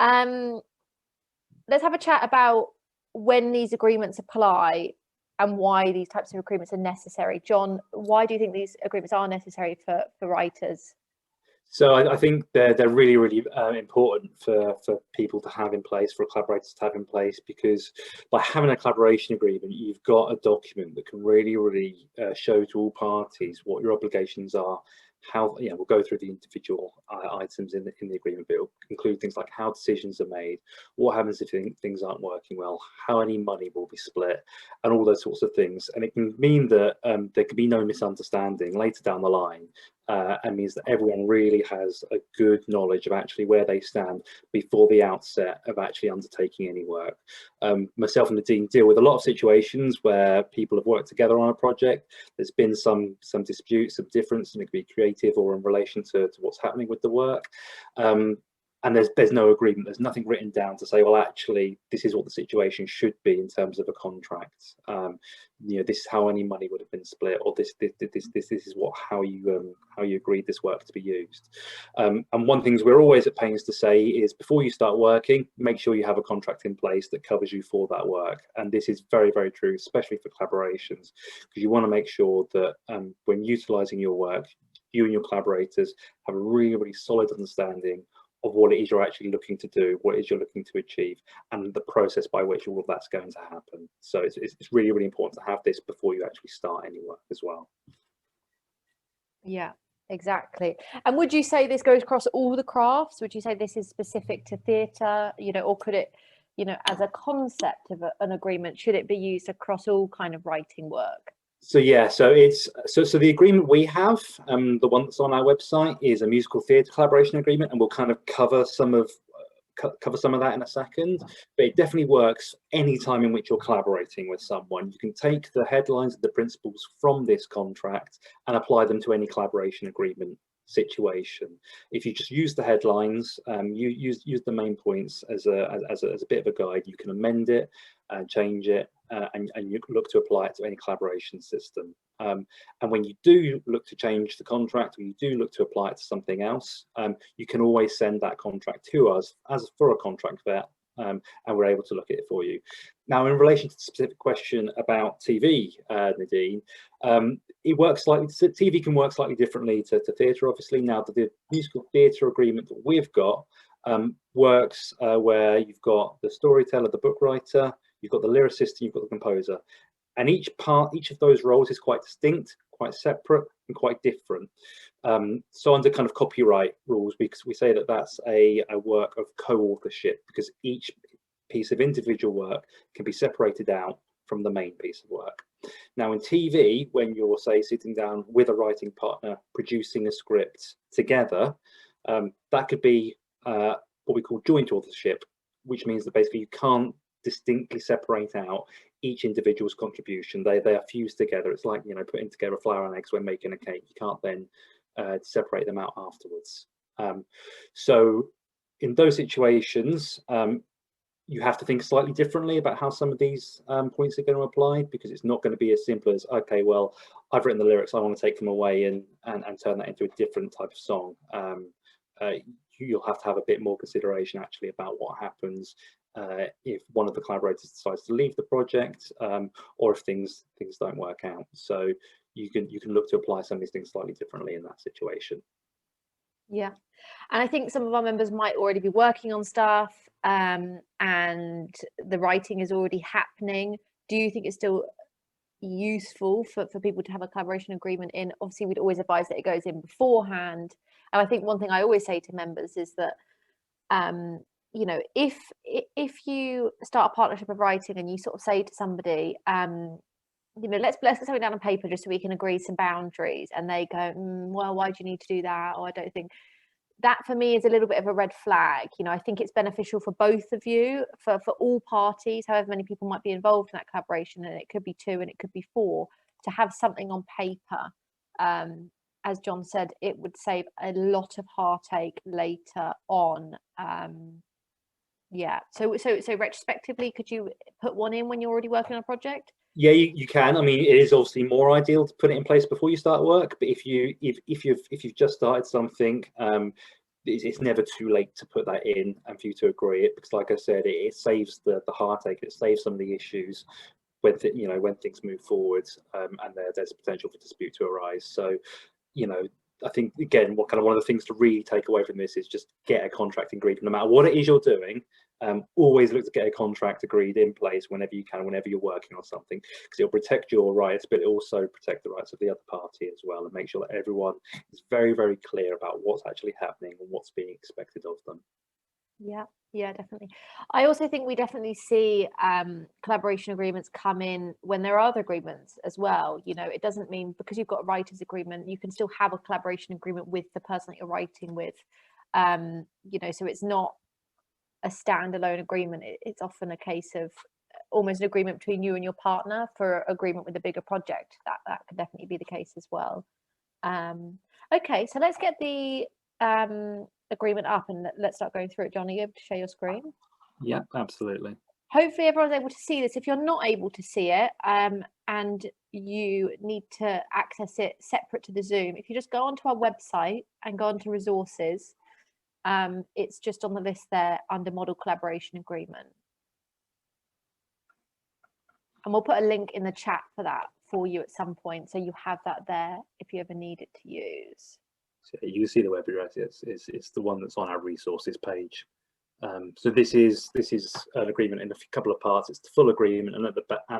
Let's have a chat about when these agreements apply and why these types of agreements are necessary. John, why do you think these agreements are necessary for writers? So I think they're really, really important for people to have in place, for collaborators to have in place, because by having a collaboration agreement, you've got a document that can really, really show to all parties what your obligations are. How, we'll go through the individual items in the agreement, but it'll include things like how decisions are made, what happens if things aren't working well, how any money will be split, and all those sorts of things. And it can mean that there can be no misunderstanding later down the line, and means that everyone really has a good knowledge of actually where they stand before the outset of actually undertaking any work. Myself and Nadine deal with a lot of situations where people have worked together on a project. There's been some disputes, some difference, and it could be creative or in relation to what's happening with the work. And there's no agreement. There's nothing written down to say, well, actually, this is what the situation should be in terms of a contract. This is how any money would have been split, or this is how you agreed this work to be used. And one thing we're always at pains to say is, before you start working, make sure you have a contract in place that covers you for that work. And this is very, very true, especially for collaborations, because you want to make sure that when utilising your work, you and your collaborators have a really, really solid understanding of what it is you're actually looking to do, what it is you're looking to achieve, and the process by which all of that's going to happen. So it's really, really important to have this before you actually start any work as well. Yeah, exactly. And would you say this goes across all the crafts? Would you say this is specific to theatre, or could it, as a concept of an agreement, should it be used across all kind of writing work? So yeah, so the agreement we have, the one that's on our website, is a musical theatre collaboration agreement, and we'll kind of cover some of that in a second. But it definitely works any time in which you're collaborating with someone. You can take the headlines and the principles from this contract and apply them to any collaboration agreement situation. If you just use the headlines, you use the main points as a bit of a guide, you can amend it and change it, and you look to apply it to any collaboration system. And when you do look to change the contract, or you do look to apply it to something else, you can always send that contract to us for a contract vet, and we're able to look at it for you. Now, in relation to the specific question about TV, Nadine, it works slightly. TV can work slightly differently to theatre, obviously. Now, the musical theatre agreement that we've got works where you've got the storyteller, the book writer, you've got the lyricist, and you've got the composer, and each of those roles is quite distinct, quite separate, and quite different. So under kind of copyright rules, because we say that that's a work of co-authorship, because each piece of individual work can be separated out from the main piece of work. Now, in TV, when you're, say, sitting down with a writing partner producing a script together, that could be what we call joint authorship, which means that basically you can't distinctly separate out each individual's contribution. They are fused together. It's like, putting together flour and eggs when making a cake. You can't then separate them out afterwards. So in those situations, you have to think slightly differently about how some of these points are going to apply, because it's not going to be as simple as, okay, well, I've written the lyrics, I want to take them away and turn that into a different type of song. You'll have to have a bit more consideration actually about what happens if one of the collaborators decides to leave the project, or if things don't work out. So you can look to apply some of these things slightly differently in that situation. Yeah, and I think some of our members might already be working on stuff, and the writing is already happening. Do you think it's still useful for people to have a collaboration agreement in? Obviously, we'd always advise that it goes in beforehand. And I think one thing I always say to members is that, if you start a partnership of writing and you sort of say to somebody, let's get something down on paper just so we can agree some boundaries, and they go, well, why do you need to do that? Or I don't think that, for me, is a little bit of a red flag. I think it's beneficial for both of you, for all parties, however many people might be involved in that collaboration, and it could be 2 and it could be 4, to have something on paper. As John said, it would save a lot of heartache later on. So retrospectively, could you put one in when you're already working on a project? Yeah, you can. I mean, it is obviously more ideal to put it in place before you start work. But if you've just started something, it's never too late to put that in and for you to agree it, because like I said, it saves the heartache, it saves some of the issues when when things move forward, and there's potential for dispute to arise. So I think again, one of the things to really take away from this is just get a contract agreed, no matter what it is you're doing. Always look to get a contract agreed in place whenever you can, whenever you're working on something, because it'll protect your rights, but it'll also protect the rights of the other party as well, and make sure that everyone is very, very clear about what's actually happening and what's being expected of them. Yeah, definitely. I also think we definitely see collaboration agreements come in when there are other agreements as well. It doesn't mean because you've got a writer's agreement, you can still have a collaboration agreement with the person that you're writing with. So it's not a standalone agreement. It's often a case of almost an agreement between you and your partner for agreement with a bigger project. That could definitely be the case as well. Okay, so let's get the agreement up and let's start going through it. John, are you able to share your screen? Yeah, absolutely. Hopefully everyone's able to see this. If you're not able to see it and you need to access it separate to the Zoom, if you just go onto our website and go onto resources, it's just on the list there under model collaboration agreement. And we'll put a link in the chat for that for you at some point, so you have that there if you ever need it to use. So you can see the web address. It's the one that's on our resources page. So this is an agreement in a couple of parts. It's the full agreement, and at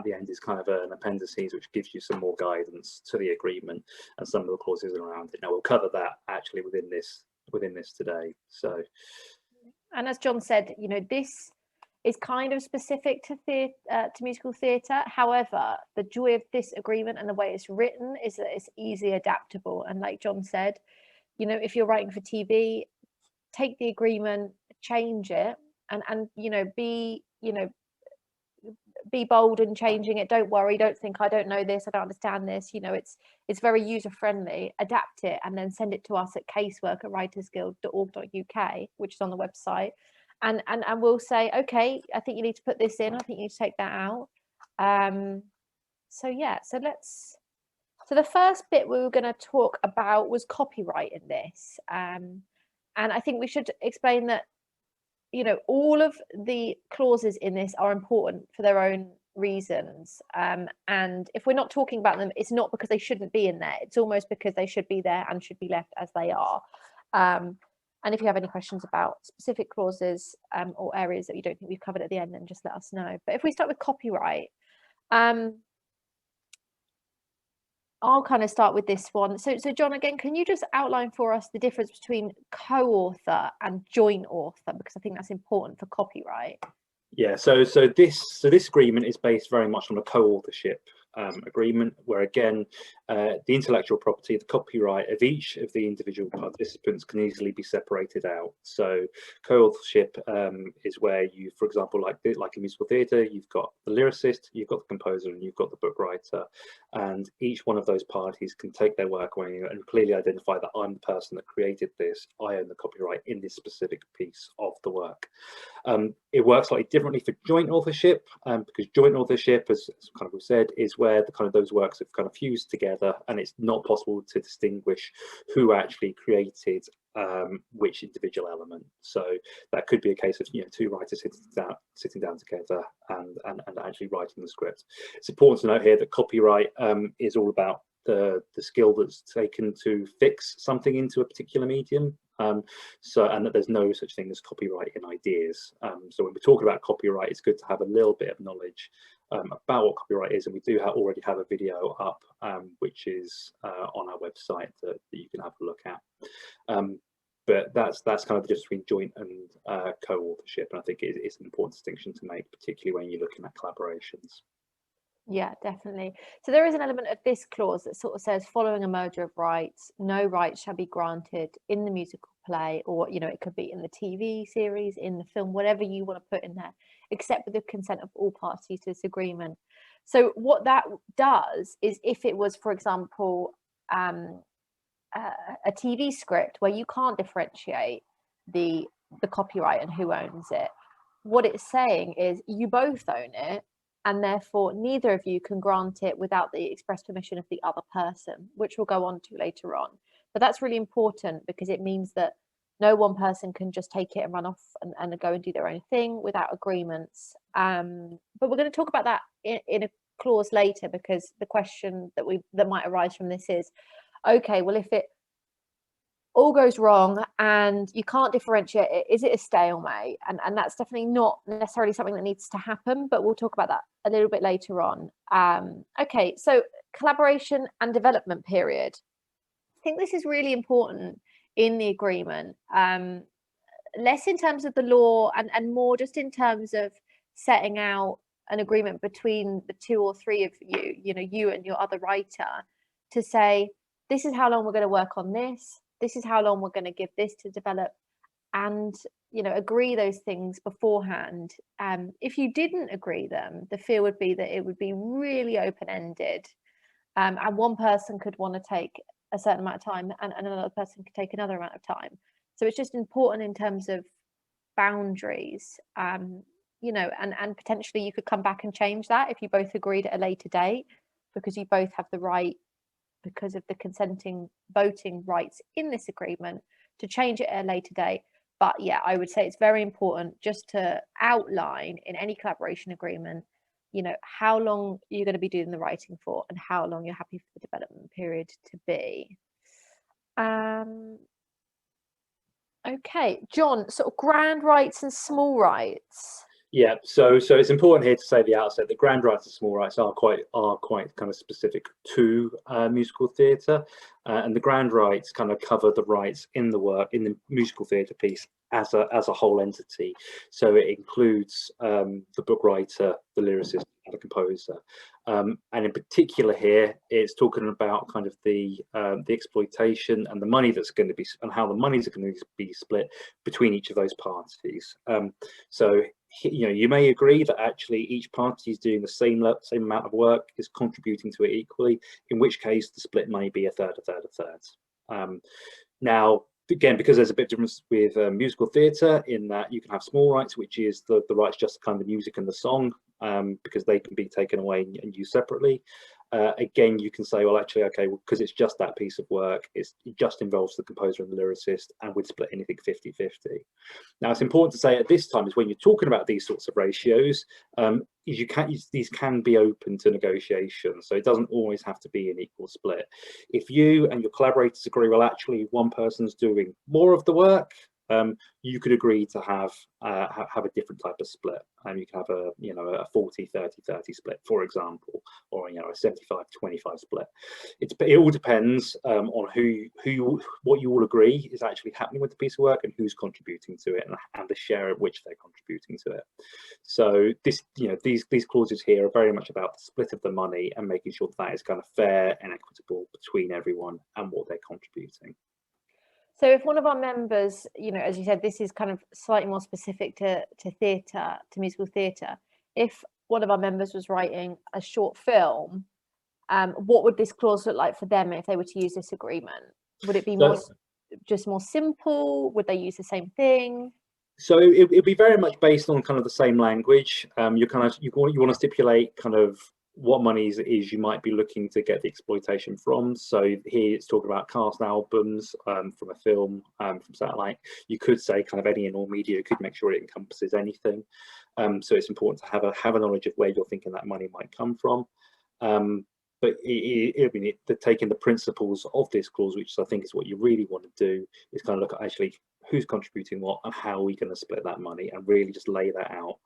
the end is kind of an appendices which gives you some more guidance to the agreement and some of the clauses around it. Now we'll cover that actually within this today. So, and as John said, this is kind of specific to musical theatre. However, the joy of this agreement and the way it's written is that it's easily adaptable. And like John said, if you're writing for TV, take the agreement, change it, and be bold in changing it. Don't worry, don't think I don't know this, I don't understand this. It's very user friendly. Adapt it and then send it to us at caseworker@writersguild.org.uk, which is on the website, and we'll say, okay, I think you need to put this in, I think you need to take that out. So the first bit we were going to talk about was copyright in this, and I think we should explain that all of the clauses in this are important for their own reasons, and if we're not talking about them, it's not because they shouldn't be in there, it's almost because they should be there and should be left as they are. And if you have any questions about specific clauses or areas that you don't think we've covered at the end, then just let us know. But if we start with copyright, I'll kind of start with this one. So John, again, can you just outline for us the difference between co-author and joint author, because I think that's important for copyright. Yeah, so this agreement is based very much on a co-authorship agreement, where again the intellectual property, the copyright of each of the individual participants can easily be separated out. So co-authorship is where you, for example, like in musical theatre, you've got the lyricist, you've got the composer, and you've got the book writer, and each one of those parties can take their work away and clearly identify that I'm the person that created this, I own the copyright in this specific piece of the work. It works slightly differently for joint authorship, because joint authorship, as kind of we've said, is where those works have kind of fused together, and it's not possible to distinguish who actually created which individual element. So that could be a case of two writers sitting down together and actually writing the script. It's important to note here that copyright is all about the skill that's taken to fix something into a particular medium. And that there's no such thing as copyright in ideas. So when we're talking about copyright, it's good to have a little bit of knowledge about what copyright is, and we do already have a video up which is on our website that you can have a look at. But that's kind of the difference between joint and co-authorship, and I think it's an important distinction to make, particularly when you're looking at collaborations. Yeah, definitely. So there is an element of this clause that sort of says, following a merger of rights, no rights shall be granted in the musical play, or it could be in the TV series, in the film, whatever you want to put in there, except with the consent of all parties to this agreement. So what that does is, if it was, for example, a TV script where you can't differentiate the copyright and who owns it, what it's saying is you both own it, and therefore neither of you can grant it without the express permission of the other person, which we'll go on to later on. But that's really important, because it means that No one person can just take it and run off and go and do their own thing without agreements. But we're going to talk about that in a clause later, because the question that might arise from this is, okay, well, if it all goes wrong and you can't differentiate it, is it a stalemate? And that's definitely not necessarily something that needs to happen, but we'll talk about that a little bit later on. Okay, so collaboration and development period. I think this is really important in the agreement, less in terms of the law and more just in terms of setting out an agreement between the 2 or 3 of you, you and your other writer, to say, this is how long we're going to work on this. This is how long we're going to give this to develop, and agree those things beforehand. If you didn't agree them, the fear would be that it would be really open-ended, and one person could want to take a certain amount of time and another person could take another amount of time. So it's just important in terms of boundaries, and potentially you could come back and change that if you both agreed at a later date, because you both have the right, because of the consenting voting rights in this agreement, to change it at a later date. But yeah, I would say it's very important just to outline in any collaboration agreement, how long you're going to be doing the writing for and how long you're happy for the development period to be. Okay, John, sort of grand rights and small rights. Yeah, so it's important here to say at the outset that grand rights and small rights are quite kind of specific to musical theatre, and the grand rights kind of cover the rights in the work, in the musical theatre piece as a whole entity. So it includes the book writer, the lyricist, and the composer, and in particular here it's talking about kind of the exploitation and the money that's going to be, and how the monies are going to be split between each of those parties. So you may agree that actually each party is doing the same amount of work, is contributing to it equally, in which case the split may be a third, a third, a third. Now, again, because there's a bit of difference with musical theatre in that you can have small rights, which is the rights just to kind of the music and the song, because they can be taken away and used separately. Again, you can say, well, actually, okay, well, because it's just that piece of work, it just involves the composer and the lyricist, and we'd split anything 50-50. Now, it's important to say at this time is when you're talking about these sorts of ratios, these can be open to negotiation. So it doesn't always have to be an equal split. If you and your collaborators agree, well, actually, one person's doing more of the work, you could agree to have a different type of split, and you can have a 40-30-30 split, for example, or a 75-25 split. It all depends on what you all agree is actually happening with the piece of work and who's contributing to it, and the share at which they're contributing to it. So these clauses here are very much about the split of the money and making sure that is kind of fair and equitable between everyone and what they're contributing. So if one of our members, as you said, this is kind of slightly more specific to theatre, to musical theatre. If one of our members was writing a short film, what would this clause look like for them if they were to use this agreement? Would it be more simple? Would they use the same thing? So it'd be very much based on kind of the same language. You want to stipulate kind of what monies it is you might be looking to get the exploitation from. So here it's talking about cast albums from a film, from satellite. You could say kind of any and all media. You could make sure it encompasses anything. So it's important to have a knowledge of where you're thinking that money might come from. But taking the principles of this clause, which I think is what you really want to do, is kind of look at actually who's contributing what and how are we going to split that money, and really just lay that out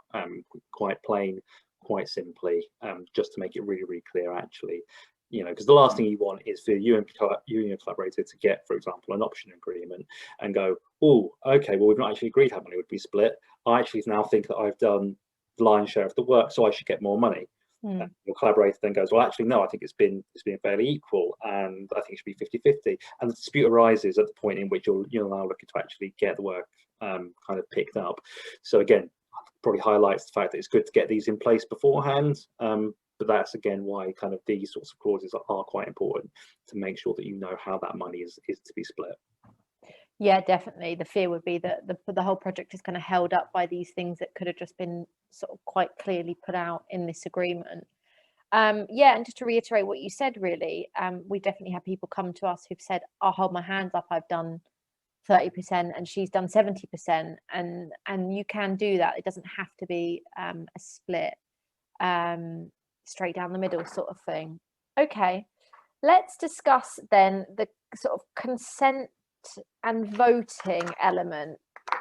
quite plain, quite simply, just to make it really, really clear, actually. Because the last thing you want is for you and your collaborator to get, for example, an option agreement and go, oh, okay, well, we've not actually agreed how money would be split. I actually now think that I've done the lion's share of the work, so I should get more money. Your collaborator then goes, well, actually, no, I think it's been fairly equal, and I think it should be 50-50. And the dispute arises at the point in which you're now looking to actually get the work kind of picked up. So again, probably highlights the fact that it's good to get these in place beforehand. But that's again why kind of these sorts of clauses are quite important, to make sure that you know how that money is to be split. Yeah, definitely. The fear would be that the whole project is kind of held up by these things that could have just been sort of quite clearly put out in this agreement. Yeah, and just to reiterate what you said, really, we definitely have people come to us who've said, I'll hold my hands up, I've done 30% and she's done 70%, and you can do that. It doesn't have to be a split, straight down the middle sort of thing. Okay, let's discuss then the sort of consent and voting element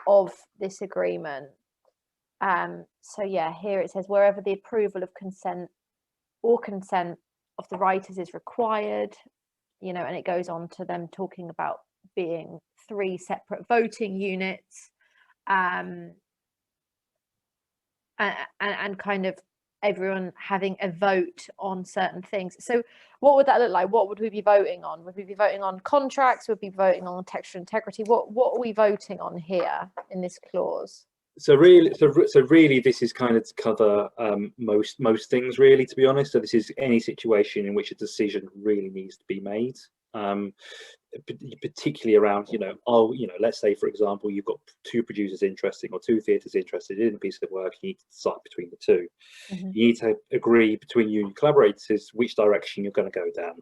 of this agreement. So yeah, here it says wherever the approval of consent or consent of the writers is required, you know, and it goes on to them talking about being 3 separate voting units, and kind of everyone having a vote on certain things. So what would that look like? What would we be voting on? Would we be voting on contracts? Would we be voting on textual integrity? What are we voting on here in this clause? So really, this is kind of to cover most things, really, to be honest. So this is any situation in which a decision really needs to be made, particularly around, let's say, for example, you've got 2 producers interested or 2 theatres interested in a piece of work. You need to decide between the 2. Mm-hmm. You need to agree between you and your collaborators which direction you're going to go down.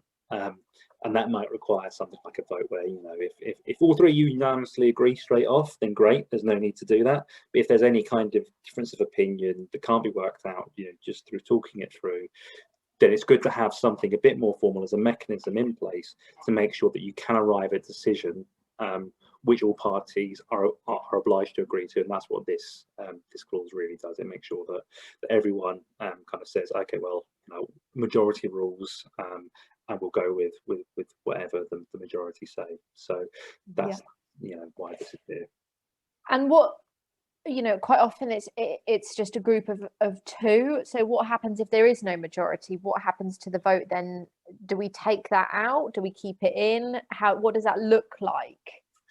And that might require something like a vote where, if all 3 unanimously agree straight off, then great, there's no need to do that. But if there's any kind of difference of opinion that can't be worked out, just through talking it through, then it's good to have something a bit more formal as a mechanism in place to make sure that you can arrive at a decision which all parties are obliged to agree to. And that's what this clause really does. It makes sure that everyone kind of says, okay, well, majority rules, and we'll go with whatever the majority say. So that's why this is here. And what, quite often it's just a group of 2. So what happens if there is no majority? What happens to the vote then? Do we take that out? Do we keep it in? What does that look like?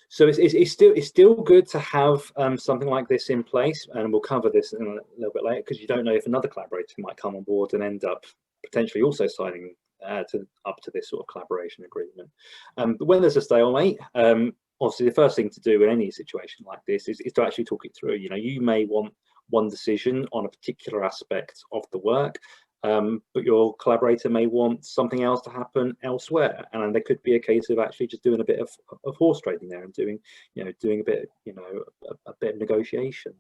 So it's still good to have something like this in place, and we'll cover this in a little bit later, because you don't know if another collaborator might come on board and end up potentially also signing up to this sort of collaboration agreement. But when there's a stalemate, obviously the first thing to do in any situation like this is to actually talk it through. You may want one decision on a particular aspect of the work, but your collaborator may want something else to happen elsewhere, and there could be a case of actually just doing a bit of horse trading there and doing a bit a bit of negotiation.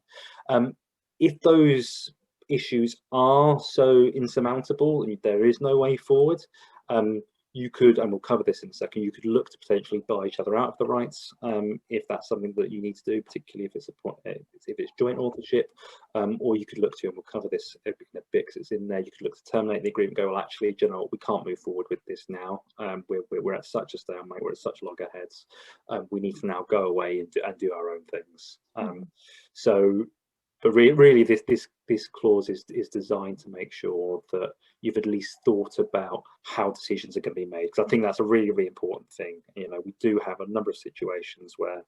If those issues are so insurmountable and there is no way forward, you could, and we'll cover this in a second, you could look to potentially buy each other out of the rights, if that's something that you need to do, particularly if it's joint authorship, or you could look to, and we'll cover this in a bit because it's in there, you could look to terminate the agreement, go, well, actually, we can't move forward with this now. We're at such a stalemate, we're at such loggerheads. We need to now go away and do our own things. But really, this clause is designed to make sure that you've at least thought about how decisions are going to be made, because I think that's a really, really important thing. We do have a number of situations where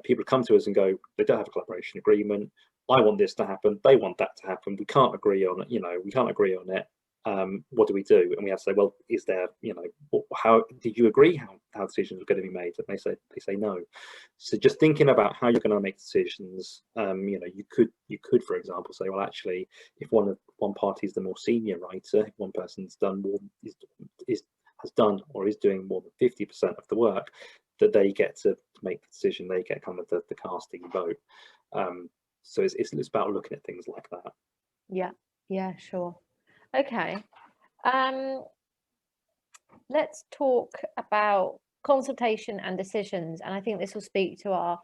people come to us and go, they don't have a collaboration agreement. I want this to happen. They want that to happen. We can't agree on it. We can't agree on it. What do we do? And we have to say, well, is there, how did you agree how decisions are going to be made? And they say no. So just thinking about how you're going to make decisions, you could, for example, say, well, actually, if one party is the more senior writer, if one person's done more, has done or is doing more than 50% of the work, that they get to make the decision. They get kind of the casting vote. So it's about looking at things like that. Yeah, sure. Okay, let's talk about consultation and decisions, and I think this will speak to our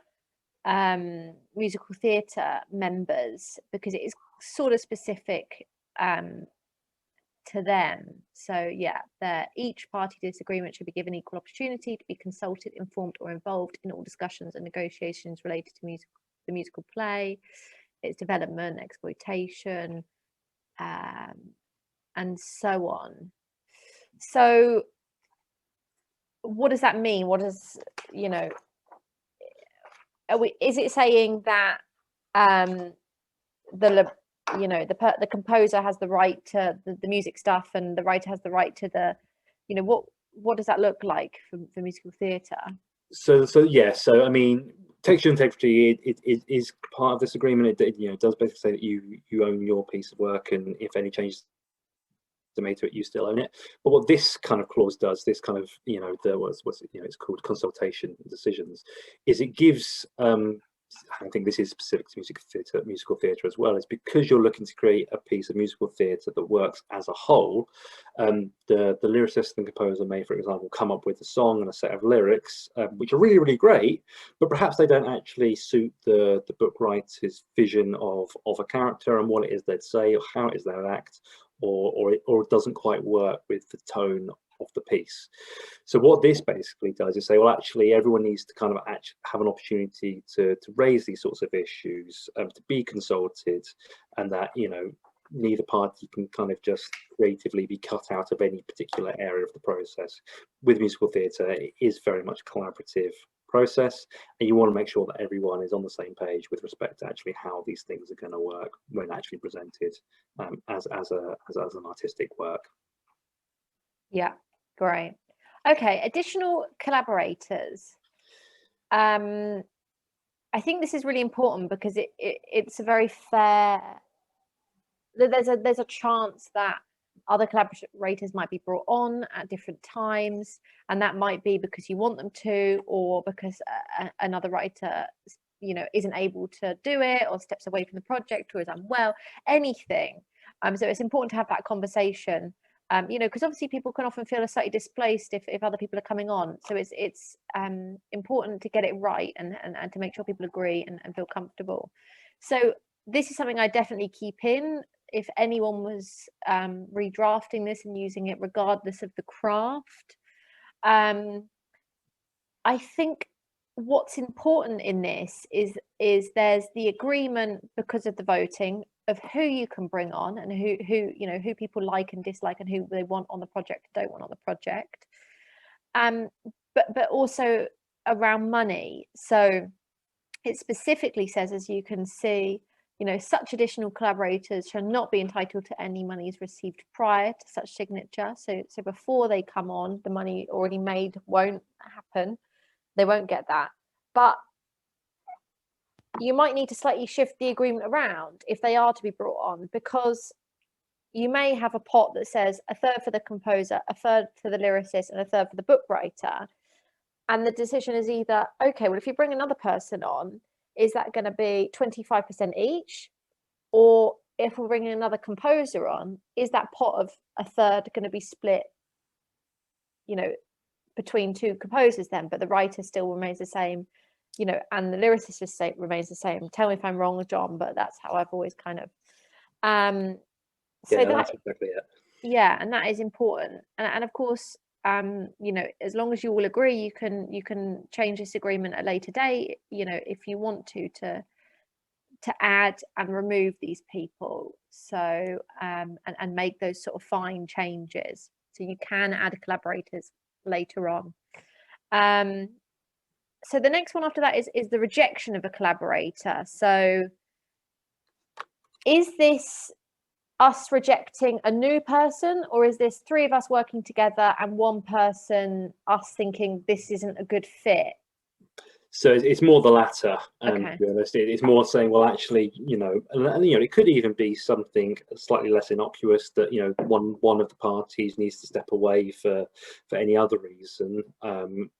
musical theatre members because it is sort of specific to them. So yeah, each party to this agreement should be given equal opportunity to be consulted, informed or involved in all discussions and negotiations related to the musical play, its development, exploitation, and so on. So what does that mean? What does, is it saying that the composer has the right to the music stuff and the writer has the right to the, what does that look like for musical theatre? So I mean, textual integrity is part of this agreement. It does basically say that you own your piece of work, and if any changes estimator it, you still own it. But what this kind of clause does, this kind of, it's called consultation decisions, is it gives, I think this is specific to musical theatre as well, is because you're looking to create a piece of musical theatre that works as a whole. The lyricist and composer may, for example, come up with a song and a set of lyrics, which are really, really great, but perhaps they don't actually suit the book writer's vision of a character and what it is they'd say, or how it is they'd act, or it doesn't quite work with the tone of the piece. So what this basically does is say, well, actually everyone needs to kind of have an opportunity to raise these sorts of issues, to be consulted, and that, neither party can kind of just creatively be cut out of any particular area of the process. With musical theatre, it is very much a collaborative process, and you want to make sure that everyone is on the same page with respect to actually how these things are going to work when actually presented as an artistic work. Yeah, great. Okay, additional collaborators. I think this is really important because it's a very fair. There's a chance that other collaborators might be brought on at different times, and that might be because you want them to, or because another writer, isn't able to do it, or steps away from the project, or is unwell, anything. So it's important to have that conversation. Because obviously people can often feel slightly displaced if other people are coming on. So it's important to get it right and to make sure people agree and feel comfortable. So this is something I definitely keep in if anyone was redrafting this and using it regardless of the craft. I think what's important in this is there's the agreement because of the voting of who you can bring on and who people like and dislike and who they want on the project, don't want on the project, but also around money. So it specifically says, as you can see, such additional collaborators shall not be entitled to any monies received prior to such signature. So before they come on, the money already made won't happen. They won't get that. But you might need to slightly shift the agreement around if they are to be brought on, because you may have a pot that says a third for the composer, a third for the lyricist, and a third for the book writer. And the decision is either, okay, well, if you bring another person on, is that going to be 25% each? Or if we're bringing another composer on, is that pot of a third going to be split, between two composers then, but the writer still remains the same, and the lyricist just remains the same? Tell me if I'm wrong, John, but that's how I've always kind of that's exactly it. Yeah, and that is important. And of course, as long as you all agree, you can change this agreement at a later date, if you want to add and remove these people. So and make those sort of fine changes. So you can add collaborators later on. So the next one after that is the rejection of a collaborator. So is this us rejecting a new person, or is this three of us working together and one person, us thinking this isn't a good fit? So it's more the latter, Okay. to be honest. It's more saying, well, actually, it could even be something slightly less innocuous that, one of the parties needs to step away for any other reason,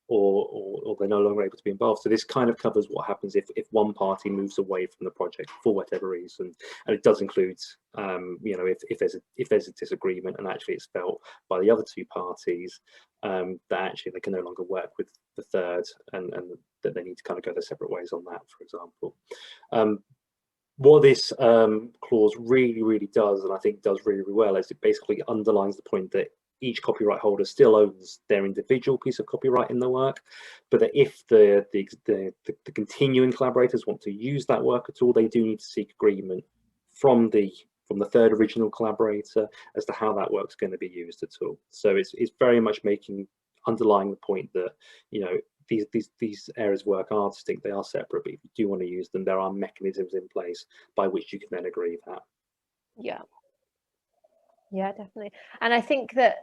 or they're no longer able to be involved. So this kind of covers what happens if one party moves away from the project for whatever reason, and it does include, if there's a disagreement and actually it's felt by the other two parties that actually they can no longer work with the third, and that they need to kind of go their separate ways on that, for example. What this clause really, really does, and I think does really, really well, is it basically underlines the point that each copyright holder still owns their individual piece of copyright in the work, but that if the continuing collaborators want to use that work at all, they do need to seek agreement from the third original collaborator as to how that work's going to be used at all. So it's very much underlying the point that, these areas of work are distinct, they are separate, but if you do want to use them, there are mechanisms in place by which you can then agree that. Yeah, definitely. And I think that,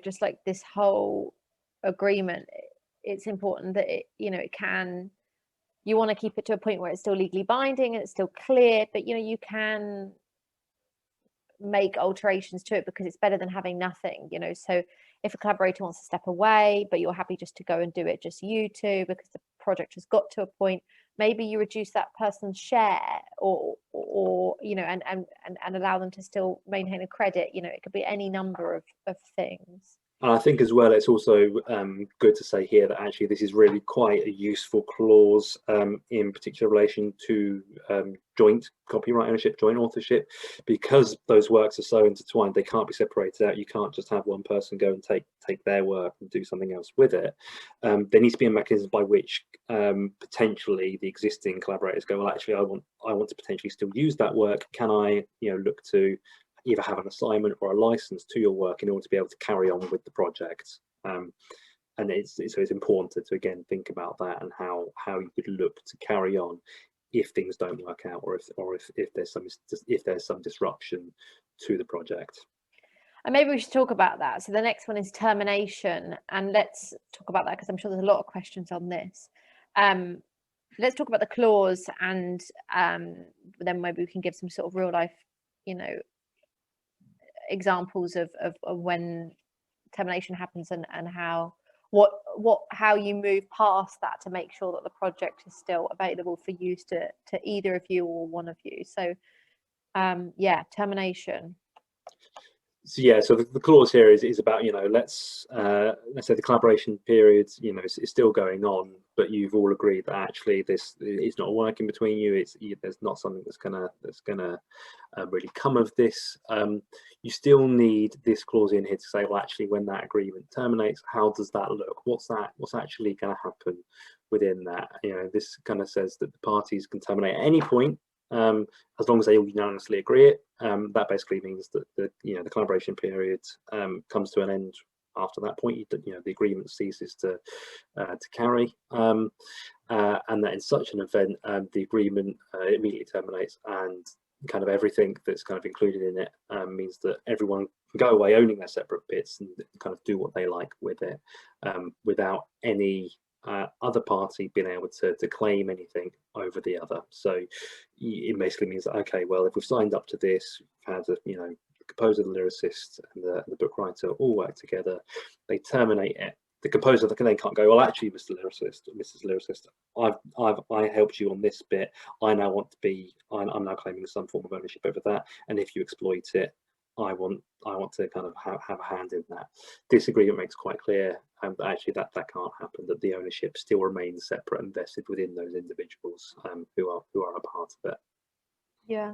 just like this whole agreement, it's important that you want to keep it to a point where it's still legally binding and it's still clear, but you can make alterations to it, because it's better than having nothing, you know. So if a collaborator wants to step away, but you're happy just to go and do it just you two because the project has got to a point, maybe you reduce that person's share, or you know, and allow them to still maintain a credit. You know, it could be any number of things. And I think as well, it's also good to say here that actually this is really quite a useful clause in particular relation to joint copyright ownership, joint authorship, because those works are so intertwined, they can't be separated out. You can't just have one person go and take their work and do something else with it. There needs to be a mechanism by which potentially the existing collaborators go, well, actually, I want to potentially still use that work. Can I, you know, look to either have an assignment or a license to your work in order to be able to carry on with the project? And it's important to again think about that, and how you could look to carry on if things don't work out, or if there's some disruption to the project. And maybe we should talk about that. So the next one is termination, and let's talk about that because I'm sure there's a lot of questions on this. Let's talk about the clause, and then maybe we can give some sort of real life, you know, examples of when termination happens, and how you move past that to make sure that the project is still available for use to either of you or one of you. So yeah, termination. So yeah, so the clause here is about, you know, let's say the collaboration period, you know, is still going on, but you've all agreed that actually this is not working between you. There's not something that's gonna really come of this. You still need this clause in here to say, well, actually, when that agreement terminates, how does that look? What's actually going to happen within that? You know, this kind of says that the parties can terminate at any point, as long as they all unanimously agree it. That basically means that the collaboration period comes to an end. After that point, you know, the agreement ceases to carry, and that in such an event, the agreement immediately terminates, and kind of everything that's kind of included in it means that everyone can go away owning their separate bits and kind of do what they like with it, without any other party being able to claim anything over the other. So it basically means that, okay, well, if we've signed up to this, we've had you know, the composer, the lyricist, and the book writer all work together, they terminate it. The composer then can't go, well, actually, Mr. Lyricist, or Mrs. Lyricist, I helped you on this bit. I'm now claiming some form of ownership over that, and if you exploit it, I want to kind of have a hand in that. This agreement makes quite clear that actually that can't happen, that the ownership still remains separate and vested within those individuals who are a part of it. Yeah,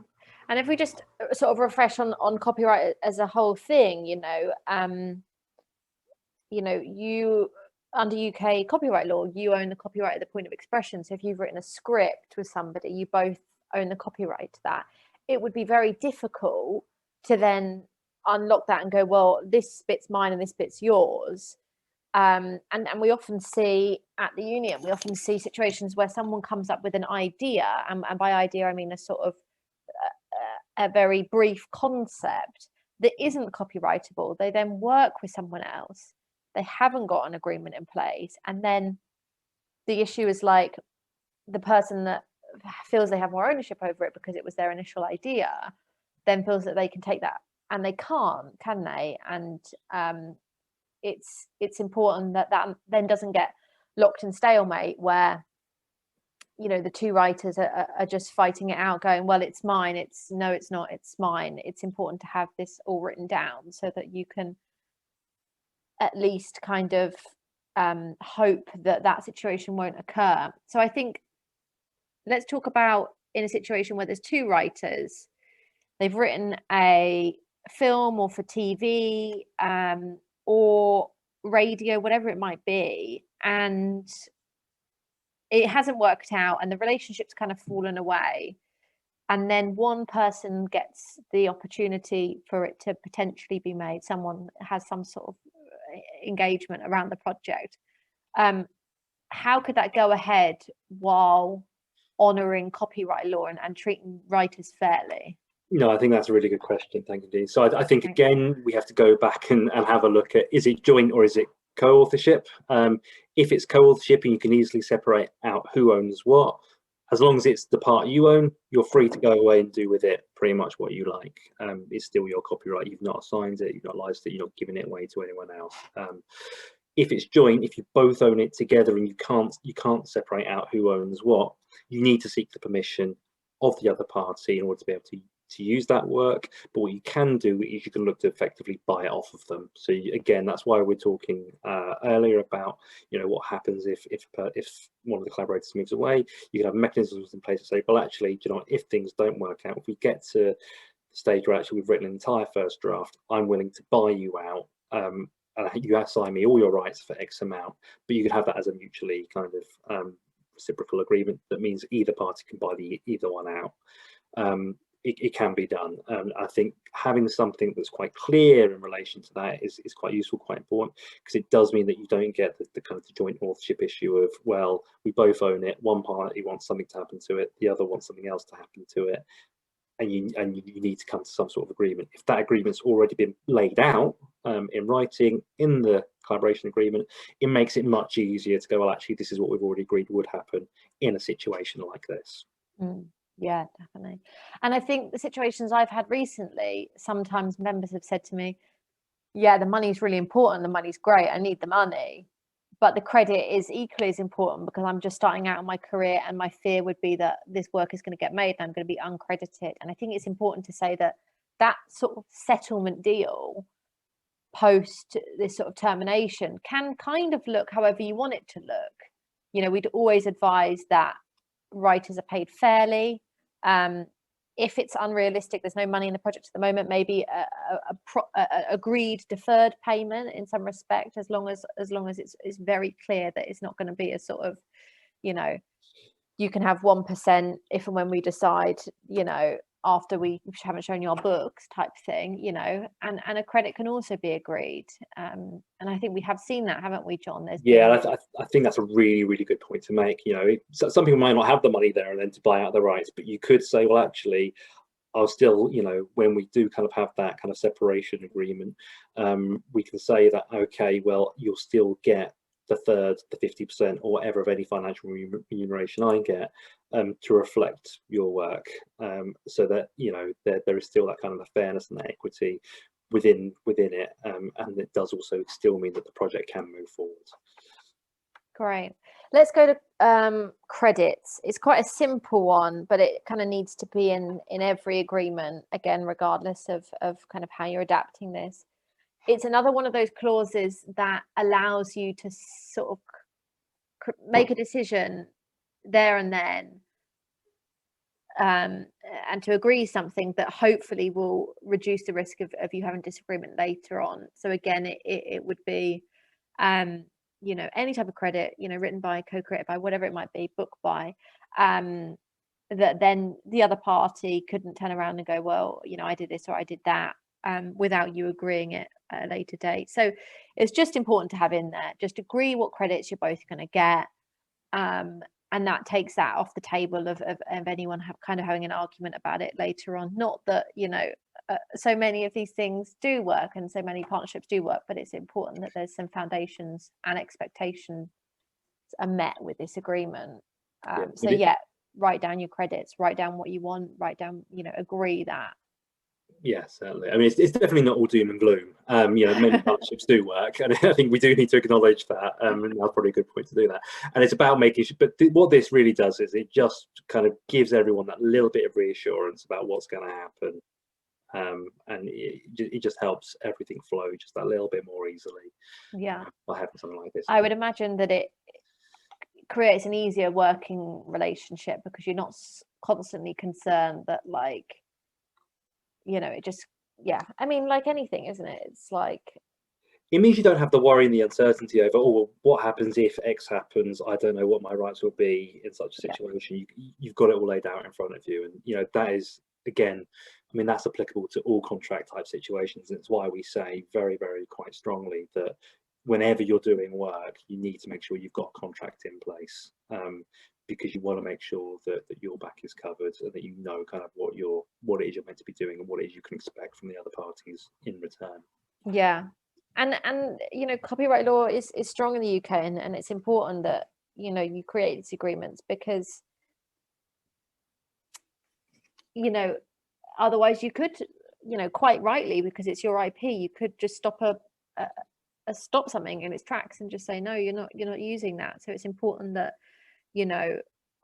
and if we just sort of refresh on copyright as a whole thing, you know, you under UK copyright law, you own the copyright at the point of expression. So if you've written a script with somebody, you both own the copyright to that. It would be very difficult to then unlock that and go, well, this bit's mine and this bit's yours. And we often see at the union, we often see situations where someone comes up with an idea, and by idea I mean a sort of a very brief concept that isn't copyrightable. They then work with someone else, they haven't got an agreement in place, and then the issue is like the person that feels they have more ownership over it because it was their initial idea then feels that they can take that, and they can't, can they? And it's important that then doesn't get locked in stalemate where, you know, the two writers are just fighting it out, going, well, it's mine, it's not, it's mine. It's important to have this all written down so that you can at least kind of hope that situation won't occur. So I think let's talk about in a situation where there's two writers, they've written a film or for TV or radio, whatever it might be, and it hasn't worked out and the relationship's kind of fallen away, and then one person gets the opportunity for it to potentially be made, someone has some sort of engagement around the project, how could that go ahead while honouring copyright law and treating writers fairly? No, I think that's a really good question. Thank you, Nadine. So I think, again, we have to go back and have a look at, is it joint or is it co-authorship? If it's co-authorship and you can easily separate out who owns what, as long as it's the part you own, you're free to go away and do with it pretty much what you like. It's still your copyright. You've not signed it, you've not licensed it, you're not giving it away to anyone else. If it's joint, if you both own it together and you can't separate out who owns what, you need to seek the permission of the other party in order to be able to use that work. But what you can do is you can look to effectively buy it off of them. So again, that's why we're talking earlier about, you know, what happens if one of the collaborators moves away. You can have mechanisms in place to say, well, actually, you know, if things don't work out, if we get to the stage where actually we've written an entire first draft, I'm willing to buy you out. And you assign me all your rights for X amount, but you could have that as a mutually kind of reciprocal agreement that means either party can buy either one out. It can be done. I think having something that's quite clear in relation to that is quite useful, quite important, because it does mean that you don't get the kind of the joint authorship issue of, well, we both own it, one party wants something to happen to it, the other wants something else to happen to it, and you need to come to some sort of agreement. If that agreement's already been laid out in writing in the collaboration agreement, it makes it much easier to go, well, actually, this is what we've already agreed would happen in a situation like this. Yeah, definitely. And I think the situations I've had recently, sometimes members have said to me, yeah, the money's really important, the money's great, I need the money, but the credit is equally as important because I'm just starting out in my career and my fear would be that this work is going to get made and I'm going to be uncredited. And I think it's important to say that that sort of settlement deal post this sort of termination can kind of look however you want it to look. You know, we'd always advise that writers are paid fairly. If it's unrealistic, there's no money in the project at the moment, maybe a agreed deferred payment in some respect, as long as it's very clear that it's not going to be a sort of, you know, you can have 1% if and when we decide, you know, after we haven't shown you our books type thing, you know, and a credit can also be agreed. And I think we have seen that, haven't we, John? I think that's a really, really good point to make. You know, some people might not have the money there and then to buy out the rights, but you could say, well, actually, I'll still, you know, when we do kind of have that kind of separation agreement, we can say that, okay, well, you'll still get the third, the 50% or whatever of any financial remuneration I get to reflect your work, so that, you know, there is still that kind of a fairness and that equity within it, and it does also still mean that the project can move forward. Great. Let's go to credits. It's quite a simple one, but it kind of needs to be in every agreement, again, regardless of kind of how you're adapting this. It's another one of those clauses that allows you to sort of make a decision there and then, and to agree something that hopefully will reduce the risk of you having disagreement later on. So again, it would be, you know, any type of credit, you know, written by, co-created by, whatever it might be, book by, that then the other party couldn't turn around and go, well, you know, I did this or I did that, without you agreeing it at a later date. So it's just important to have in there, just agree what credits you're both going to get, and that takes that off the table of anyone kind of having an argument about it later on. Not that, you know, so many of these things do work and so many partnerships do work, but it's important that there's some foundations and expectations are met with this agreement. So yeah, write down your credits, write down what you want, write down, you know, agree that. Yeah, certainly. I mean, it's definitely not all doom and gloom. You know, many partnerships do work, and I think we do need to acknowledge that. And that's probably a good point to do that. And it's about making sure. But what this really does is it just kind of gives everyone that little bit of reassurance about what's going to happen, and it just helps everything flow just that little bit more easily. Yeah, by having something like this. I would imagine that it creates an easier working relationship because you're not constantly concerned that, like, you know, it just, yeah, I mean, like anything, isn't it? It's like, it means you don't have the worry and the uncertainty over, oh, well, what happens if X happens? I don't know what my rights will be in such a situation. You've got it all laid out in front of you. And, you know, that is, again, I mean, that's applicable to all contract type situations. And it's why we say very, very quite strongly that whenever you're doing work, you need to make sure you've got a contract in place, because you want to make sure that your back is covered and that you know kind of what it is you're meant to be doing and what it is you can expect from the other parties in return. Yeah. And you know, copyright law is strong in the UK, and it's important that, you know, you create these agreements because, you know, otherwise you could, quite rightly, because it's your IP, you could just stop stop something in its tracks and just say, no, you're not using that. So it's important that,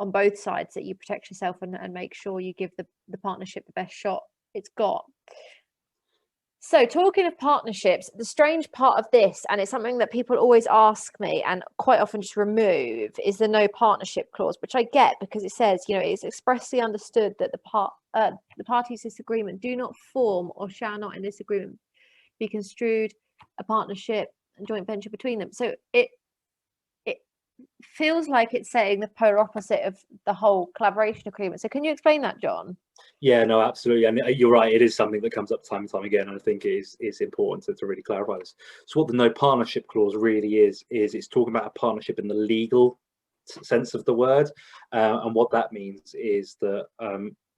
on both sides, that you protect yourself and make sure you give the partnership the best shot it's got. So talking of partnerships, the strange part of this, and it's something that people always ask me and quite often just remove, is the no partnership clause, which I get because it says, it's expressly understood that the parties to this agreement do not form or shall not in this agreement be construed a partnership and joint venture between them. So it feels like it's saying the polar opposite of the whole collaboration agreement. So can you explain that, John? Yeah, no, absolutely. And you're right, it is something that comes up time and time again. And I think it is important to really clarify this. So what the no partnership clause really is it's talking about a partnership in the legal sense of the word. And what that means is that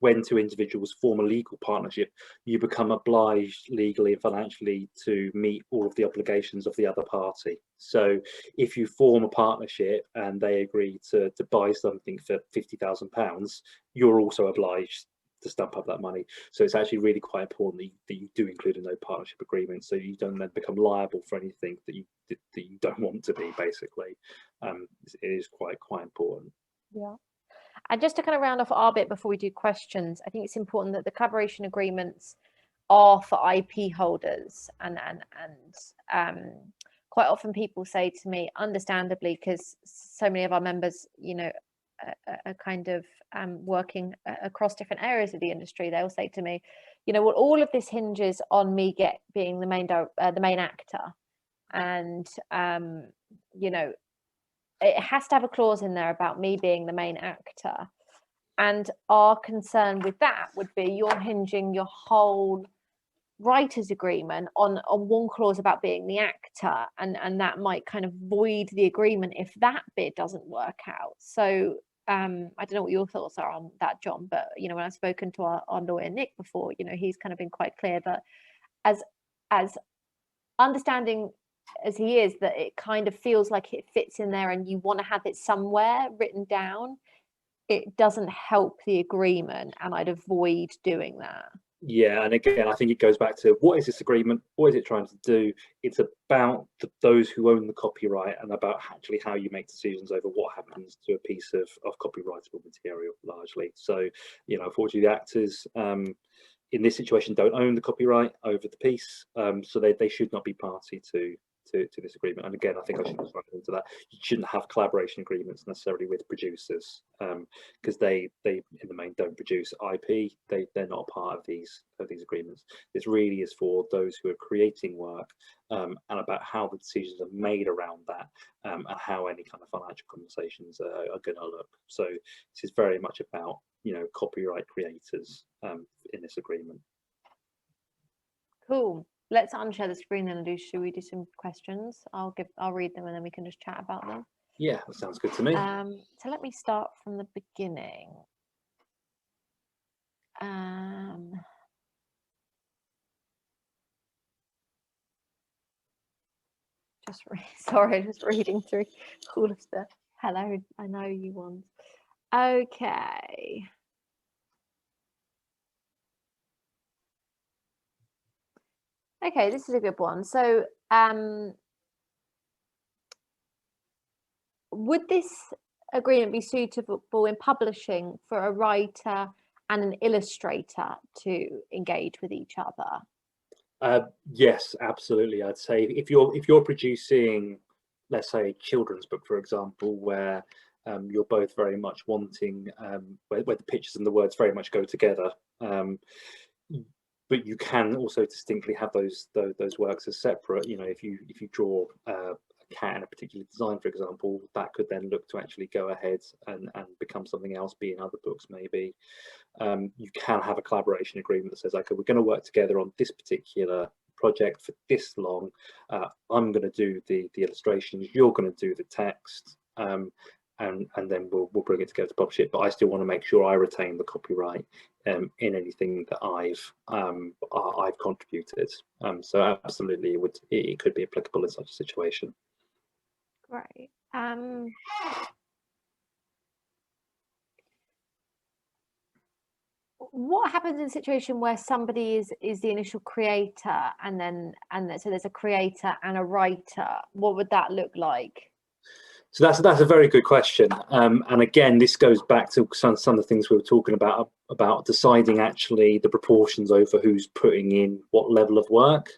when two individuals form a legal partnership, you become obliged legally and financially to meet all of the obligations of the other party. So if you form a partnership and they agree to buy something for £50,000, you're also obliged to stump up that money. So it's actually really quite important that you do include a no partnership agreement, so you don't then become liable for anything that you don't want to be, basically. It is quite important. Yeah. And just to kind of round off our bit before we do questions, I think it's important that the collaboration agreements are for IP holders, and quite often people say to me, understandably, because so many of our members, are kind of working across different areas of the industry, they'll say to me, well, all of this hinges on me being the main actor, and it has to have a clause in there about me being the main actor. And our concern with that would be you're hinging your whole writers agreement on one clause about being the actor, and that might kind of void the agreement if that bit doesn't work out. So I don't know what your thoughts are on that, John, but when I've spoken to our lawyer Nick before, he's kind of been quite clear that as understanding as he is, that it kind of feels like it fits in there and you want to have it somewhere written down, it doesn't help the agreement, and I'd avoid doing that. Yeah, and again, I think it goes back to, what is this agreement? What is it trying to do? It's about those who own the copyright, and about actually how you make decisions over what happens to a piece of copyrightable material, largely. So, unfortunately, the actors in this situation don't own the copyright over the piece, so they should not be party to this agreement. And again, I think I should have spoken into that. You shouldn't have collaboration agreements necessarily with producers, because they in the main don't produce IP. They're not a part of these agreements. This really is for those who are creating work, and about how the decisions are made around that, and how any kind of financial conversations are going to look. So this is very much about copyright creators in this agreement. Cool. Let's unshare the screen then, and should we do some questions? I'll read them and then we can just chat about them. Yeah, that sounds good to me. So let me start from the beginning. Just reading through all of the hello, I know you ones. Okay. Okay, this is a good one. So would this agreement be suitable in publishing for a writer and an illustrator to engage with each other? Yes, absolutely. I'd say if you're producing, let's say, a children's book, for example, where you're both very much wanting where the pictures and the words very much go together, but you can also distinctly have those works as separate. If you draw a cat in a particular design, for example, that could then look to actually go ahead and become something else, be in other books maybe. You can have a collaboration agreement that says, okay, we're going to work together on this particular project for this long. I'm going to do the illustrations, you're going to do the text, and then we'll bring it together to publish it. But I still want to make sure I retain the copyright in anything that I've contributed. So absolutely, it could be applicable in such a situation. Great. what happens in a situation where somebody is the initial creator, and so there's a creator and a writer? What would that look like? So that's a very good question, and again, this goes back to some of the things we were talking about deciding actually the proportions over who's putting in what level of work.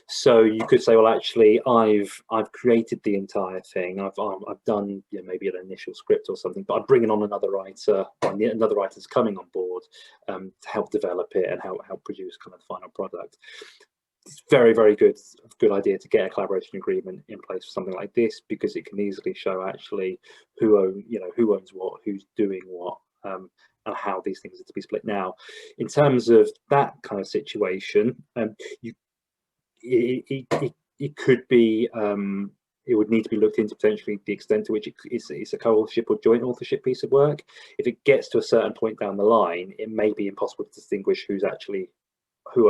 So you could say, well, actually, I've created the entire thing. I've done, you know, maybe an initial script or something, but I'm bringing on another writer, or another writer's coming on board to help develop it and help produce kind of the final product. It's very good idea to get a collaboration agreement in place for something like this, because it can easily show actually who owns what, who's doing what, and how these things are to be split. Now, in terms of that kind of situation, it could be, it would need to be looked into potentially the extent to which it's a co-authorship or joint authorship piece of work. If it gets to a certain point down the line, it may be impossible to distinguish who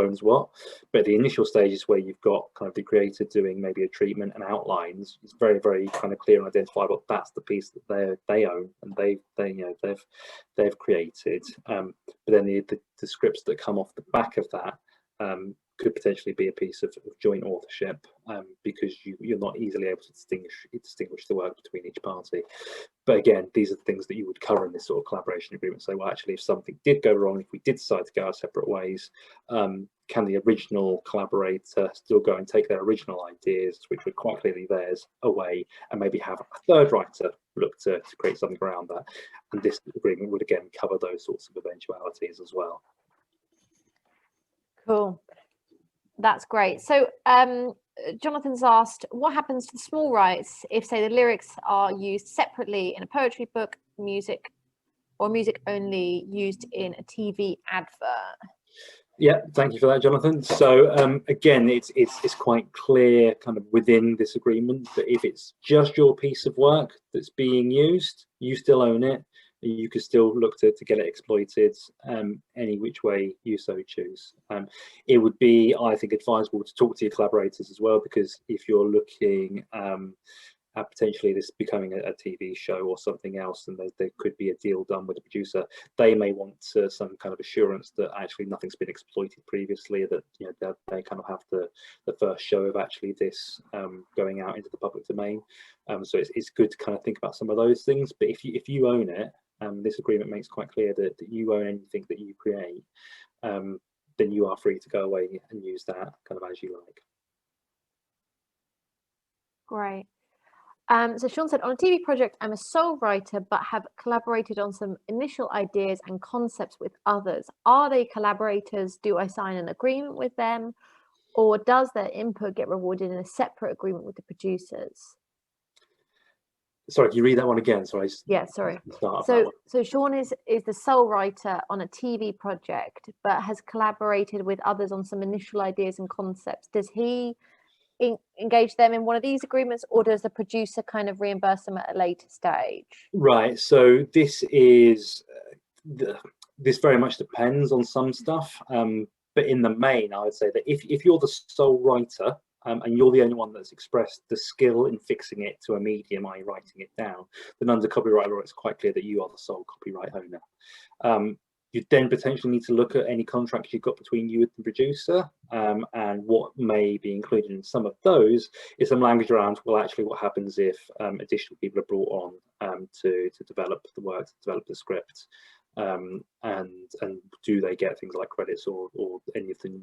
owns what. But the initial stages where you've got kind of the creator doing maybe a treatment and outlines, it's very kind of clear and identifiable. That's the piece that they own and they've created. But then the scripts that come off the back of that could potentially be a piece of joint authorship, because you're not easily able to distinguish the work between each party. But again, these are the things that you would cover in this sort of collaboration agreement. So, well, actually, if something did go wrong, if we did decide to go our separate ways, can the original collaborator still go and take their original ideas, which were quite clearly theirs, away, and maybe have a third writer look to create something around that? And this agreement would again cover those sorts of eventualities as well. Cool. That's great. So Jonathan's asked, what happens to the small rights if, say, the lyrics are used separately in a poetry book, music only used in a TV advert? Yeah, thank you for that, Jonathan. So again, it's quite clear kind of within this agreement that if it's just your piece of work that's being used, you still own it. You could still look to get it exploited any which way you so choose. It would be, I think, advisable to talk to your collaborators as well, because if you're looking at potentially this becoming a TV show or something else, and there could be a deal done with the producer, they may want some kind of assurance that actually nothing's been exploited previously, that they kind of have the first show of actually this going out into the public domain. So it's good to kind of think about some of those things. But if you own it, this agreement makes quite clear that you own anything that you create, then you are free to go away and use that kind of as you like. Great. So Sean said, on a TV project, I'm a sole writer, but have collaborated on some initial ideas and concepts with others. Are they collaborators? Do I sign an agreement with them? Or does their input get rewarded in a separate agreement with the producers? Sorry, can you read that one again? Sorry. Yeah, sorry. So Sean is the sole writer on a TV project, but has collaborated with others on some initial ideas and concepts. Does he engage them in one of these agreements, or does the producer kind of reimburse them at a later stage? Right. So this is this very much depends on some stuff, but in the main, I would say that if you're the sole writer, and you're the only one that's expressed the skill in fixing it to a medium, i.e. writing it down, then under copyright law, it's quite clear that you are the sole copyright owner. You then potentially need to look at any contracts you've got between you and the producer, and what may be included in some of those is some language around, well, actually, what happens if additional people are brought on to develop the work, to develop the script, and do they get things like credits or any of the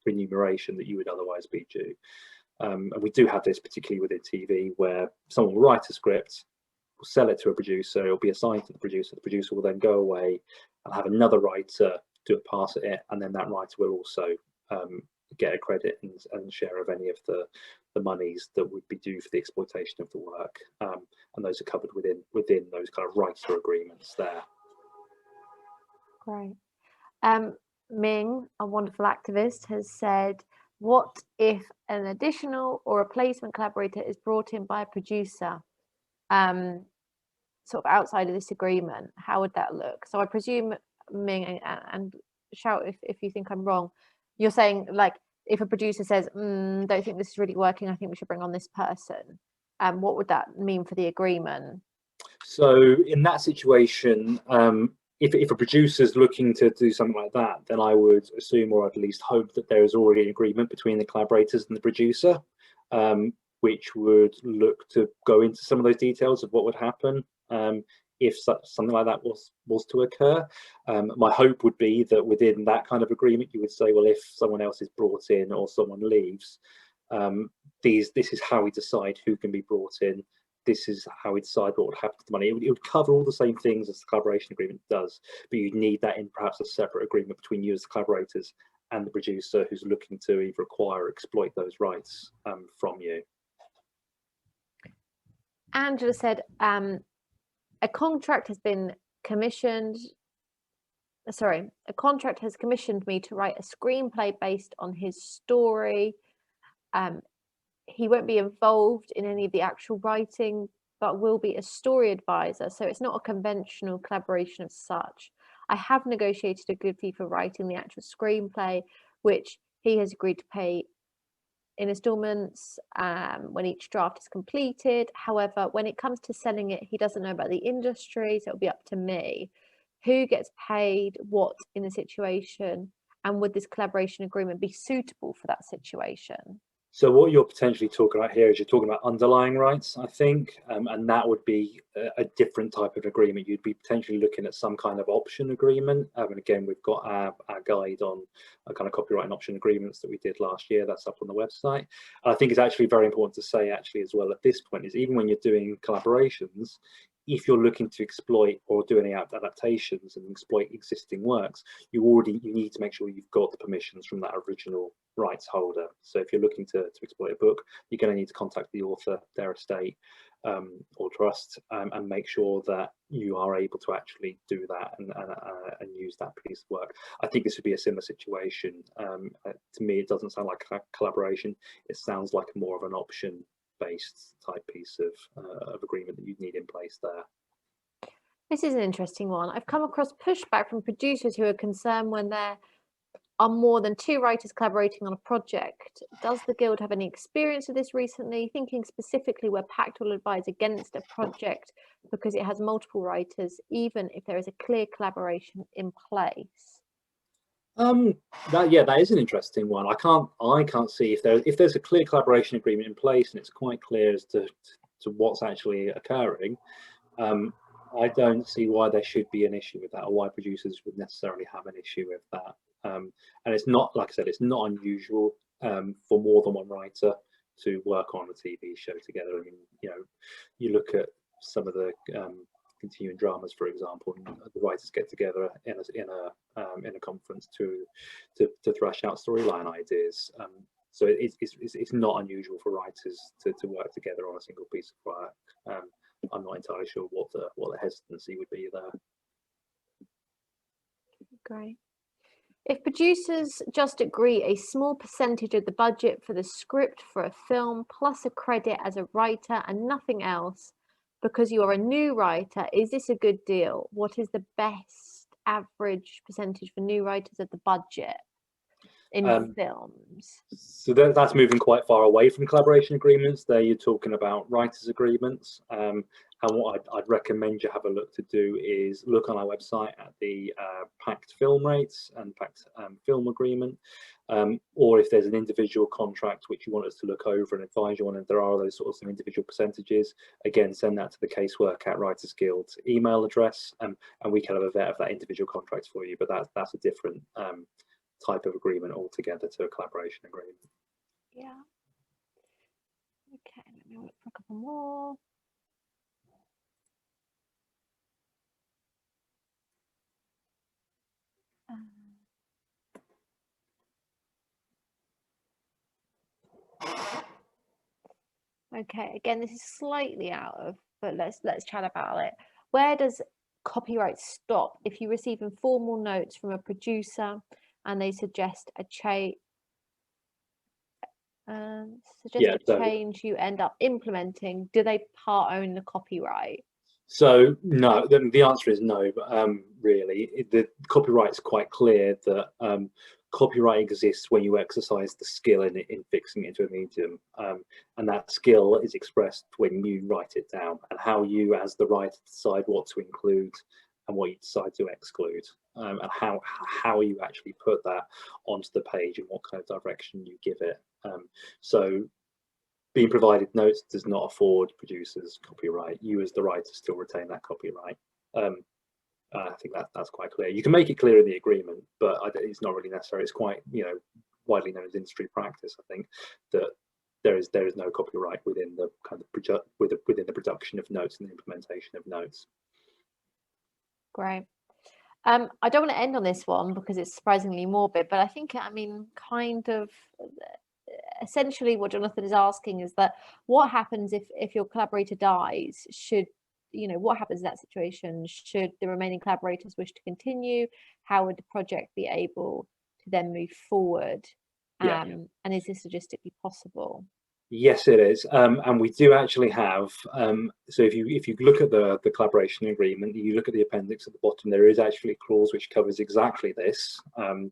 remuneration that you would otherwise be due? And we do have this particularly within TV, where someone will write a script, will sell it to a producer, it'll be assigned to the producer will then go away and have another writer do a pass at it, and then that writer will also get a credit and share of any of the monies that would be due for the exploitation of the work, and those are covered within those kind of writer agreements there. Great. Ming, a wonderful activist, has said, what if an additional or replacement collaborator is brought in by a producer, sort of outside of this agreement? How would that look? So I presume, Ming, and shout if you think I'm wrong, you're saying, like, if a producer says, don't think this is really working, I think we should bring on this person, what would that mean for the agreement? So in that situation, if a producer's looking to do something like that, then I would assume, or at least hope, that there is already an agreement between the collaborators and the producer, which would look to go into some of those details of what would happen if something like that was to occur. My hope would be that within that kind of agreement, you would say, well, if someone else is brought in or someone leaves, this is how we decide who can be brought in. This is how we decide what would happen to the money. It would cover all the same things as the collaboration agreement does, but you'd need that in perhaps a separate agreement between you as the collaborators and the producer who's looking to either acquire or exploit those rights from you. Angela said, a contract has commissioned me to write a screenplay based on his story. He won't be involved in any of the actual writing, but will be a story advisor. So it's not a conventional collaboration as such. I have negotiated a good fee for writing the actual screenplay, which he has agreed to pay in installments when each draft is completed. However, when it comes to selling it, he doesn't know about the industry, so it'll be up to me. Who gets paid what in the situation, and would this collaboration agreement be suitable for that situation? So what you're potentially talking about here is you're talking about underlying rights, I think, and that would be a different type of agreement. You'd be potentially looking at some kind of option agreement. And again, we've got our guide on kind of copyright and option agreements that we did last year. That's up on the website. And I think it's actually very important to say actually as well at this point is even when you're doing collaborations, if you're looking to exploit or do any adaptations and exploit existing works, you need to make sure you've got the permissions from that original rights holder. So if you're looking to exploit a book, you're going to need to contact the author, their estate or trust, and make sure that you are able to actually do that and use that piece of work. I think this would be a similar situation. To me, it doesn't sound like a collaboration. It sounds like more of an option based type piece of agreement that you'd need in place there. This is an interesting one. I've come across pushback from producers who are concerned when there are more than two writers collaborating on a project. Does the Guild have any experience with this recently? Thinking specifically where PACT will advise against a project because it has multiple writers, even if there is a clear collaboration in place. That is an interesting one. I can't see if there's a clear collaboration agreement in place and it's quite clear as to what's actually occurring. I don't see why there should be an issue with that, or why producers would necessarily have an issue with that. And it's not, like I said, it's not unusual for more than one writer to work on a TV show together. I mean, you look at some of the continuing dramas, for example, and the writers get together in a conference to thrash out storyline ideas. So it's not unusual for writers to work together on a single piece of work. I'm not entirely sure what the hesitancy would be there. Great. If producers just agree a small percentage of the budget for the script for a film plus a credit as a writer and nothing else, because you are a new writer, is this a good deal? What is the best average percentage for new writers of the budget in films? So that's moving quite far away from collaboration agreements. There you're talking about writers' agreements. And what I'd recommend you have a look to do is look on our website at the PACT film rates and PACT film agreement, or if there's an individual contract which you want us to look over and advise you on, and there are those sorts of individual percentages, again, send that to the casework at Writers Guild email address, and we can have a vet of that individual contract for you. But that's a different type of agreement altogether to a collaboration agreement. Yeah. Okay, let me look for a couple more. Okay, again, this is slightly out of, but let's chat about it. Where does copyright stop if you receive informal notes from a producer and they suggest a change? Change you end up implementing? Do they part own the copyright? So no, the answer is no. But really, the copyright is quite clear that copyright exists when you exercise the skill in fixing it into a medium, and that skill is expressed when you write it down, and how you, as the writer, decide what to include and what you decide to exclude, and how you actually put that onto the page and what kind of direction you give it. So being provided notes does not afford producers copyright. You as the writer still retain that copyright. I think that's quite clear. You can make it clear in the agreement, but it's not really necessary. It's quite, you know, widely known as industry practice, I think, that there is no copyright within the kind of within the production of notes and the implementation of notes. Great. I don't want to end on this one because it's surprisingly morbid, but I think, I mean, kind of essentially what Jonathan is asking is that what happens if your collaborator dies? Should, you know, what happens in that situation? Should the remaining collaborators wish to continue? How would the project be able to then move forward? Yeah. And is this logistically possible? Yes, it is, and we do actually have. So if you look at the collaboration agreement, you look at the appendix at the bottom, there is actually a clause which covers exactly this, and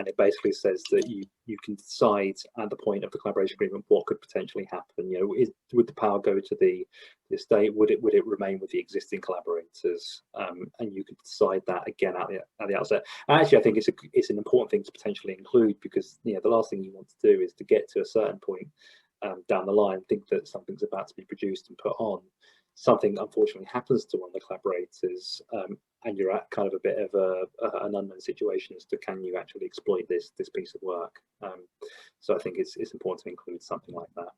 it basically says that you can decide at the point of the collaboration agreement what could potentially happen. You know, would the power go to the estate? Would it remain with the existing collaborators? And you could decide that again at the outset. And actually, I think it's an important thing to potentially include, because, you know, the last thing you want to do is to get to a certain point down the line, think that something's about to be produced and put on. Something unfortunately happens to one of the collaborators, and you're at kind of a bit of an unknown situation as to, can you actually exploit this piece of work? So I think it's important to include something like that.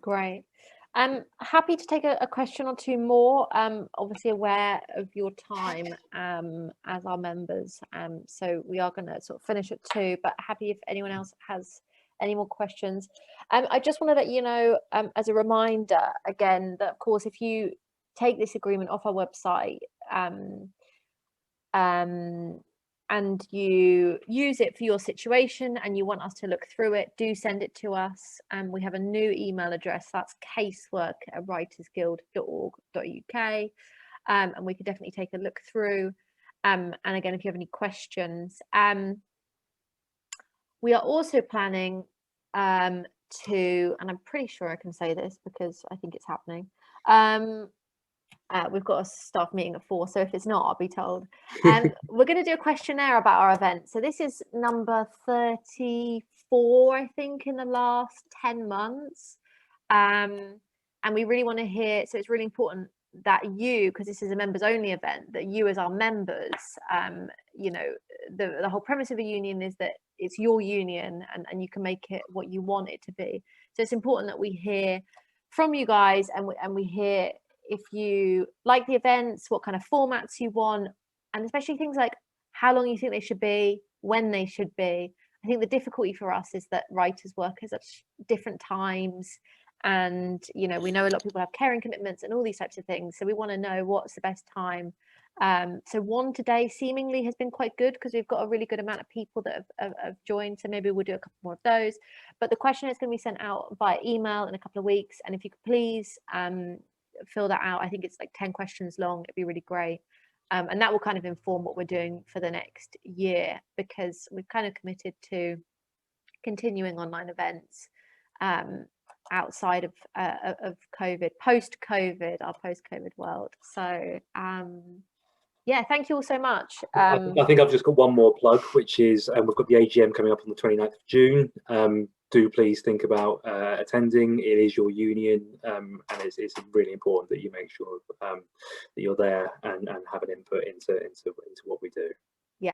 Great. I'm happy to take a question or two more. Obviously aware of your time as our members, so we are going to sort of finish at 2, but happy if anyone else has any more questions. I just want to let you know, as a reminder again, that of course if you take this agreement off our website and you use it for your situation and you want us to look through it, do send it to us. We have a new email address, that's casework@writersguild.org.uk, and we could definitely take a look through. And again, if you have any questions, we are also planning to, and I'm pretty sure I can say this because I think it's happening, we've got a staff meeting at 4, so if it's not, I'll be told. We're going to do a questionnaire about our event. So this is number 34, I think, in the last 10 months. And we really want to hear, so it's really important that you, because this is a members only event, that you as our members, you know, the whole premise of a union is that it's your union and you can make it what you want it to be. So it's important that we hear from you guys, and we hear if you like the events, what kind of formats you want, and especially things like how long you think they should be, when they should be. I think the difficulty for us is that writers work at such different times, and, you know, we know a lot of people have caring commitments and all these types of things, so we want to know what's the best time. So 1 today seemingly has been quite good because we've got a really good amount of people that have joined, so maybe we'll do a couple more of those. But the question is going to be sent out by email in a couple of weeks, and if you could please fill that out. I think it's like 10 questions long. It'd be really great, and that will kind of inform what we're doing for the next year, because we've kind of committed to continuing online events outside of COVID, post-COVID, our post-COVID world. So yeah, thank you all so much. I think I've just got one more plug, which is we've got the AGM coming up on the 29th of June. Do please think about attending. It is your union, and it's really important that you make sure that you're there and have an input into what we do.